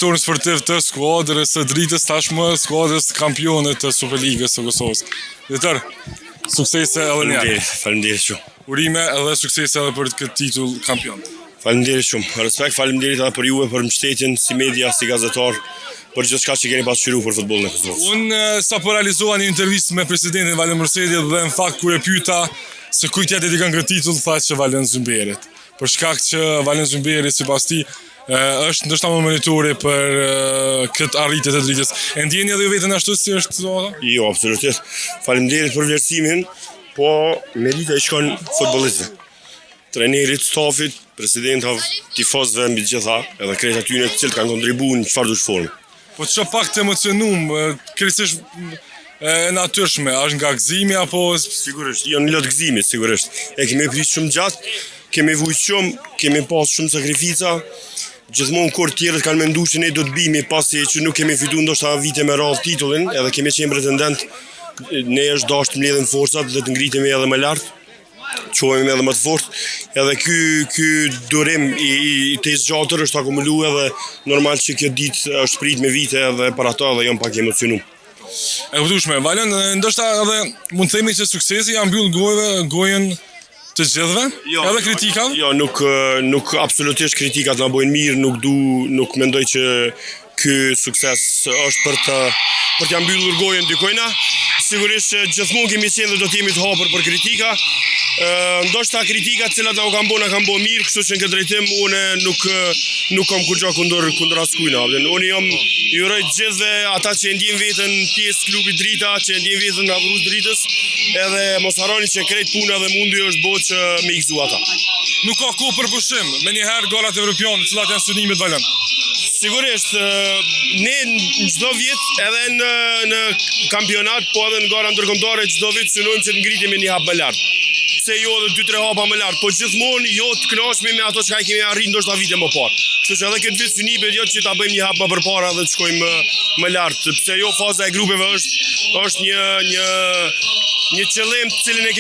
Turn sportiv të skuadrës së Dritës, tashmë skuadrës kampione të Superligës së Kosovës. Drejtor, suksese edhe një herë. Faleminderit shumë. Urime edhe suksese edhe për këtë titull kampion. Faleminderit shumë. Respekt, faleminderit edhe për juve, për mbështetjen si media, si gazetar, për gjithçka që keni pasqyruar për futbollin e Kosovës. Unë sapo realizova një intervistë me presidentin Valen Mërsedit dhe në fakt kur e pyeta se kujt ja dedikon këtë titull, tha që Valen Zymberit. Për shkak që Valen Zymberi sipas tij është ndoshta më meritori për këtë arritje të Dritës. E ndjeni edhe ju veten ashtu si është zona? Jo, absolutisht. Faleminderit për vlerësimin, po merita i shkon futbollistit. Trenerit, stafit, presidentave, tifozëve mbi të gjitha, edhe krejt atyre të cilët kanë kontribuar në çfarëdo formë. Po çfarë pak të emocionum, krejtësisht e natyrshme, është nga gëzimi apo Sigurisht, jo në lot gëzimi, sigurisht. E kemi pritur shumë gjatë, kemi vujt shumë, kemi pas shumë sakrifica. Gjithmonë kur tjerët kanë menduar se ne do të bimi pasi që nuk kemi fituar ndoshta vite me radhë titullin, edhe kemi qenë pretendent, ne është dashur të mbledhim forcat dhe të ngritemi edhe më lart, çohemi edhe më të fortë, edhe ky durim i tez gjatër është akumuluar edhe normal që kjo ditë është prit me vite edhe për ato edhe jam pak i emocionuar. E kuptueshme, Valen, ndoshta edhe mund të themi që suksesi ja mbyll gojën të gjithëve, edhe kritika? Jo, nuk absolutisht kritikat na bojnë mirë, nuk mendoj që ky sukses është për t'ja mbyllur gojën dikojna. Sigurisht që gjithmonë kemi qenë dhe do të jemi të hapur për kritika. Ndoshta kritikat cilat na u kanë bo mirë, kështu që në këtë drejtim unë nuk kam kurrë kundër askujna. Unë jam i uroj të gjithëve ata që ndjejnë veten pjesë klubit Drita, që ndjejnë veten nga Vrus Dritës, edhe mos harroni që krejt puna dhe mundi është bërë që me i gëzu ata. Nuk ka kohë për pushim, me njëherë garat evropiane, cilat janë synimet, Valen? Sigurisht, ne në çdo vit edhe në kampionat, po edhe në gara ndërkombëtare çdo vit synojmë që të ngritemi një hap më lart. Pse jo edhe 2-3 hapa më lart, po gjithmonë jo të kënaqemi me ato çka kemi arritur ndoshta vite më parë. Kështu që edhe këtë vit synimi jo që ta bëjmë një hap më përpara dhe të shkojmë më lart, pse jo faza e grupeve është një qëllim të cilin e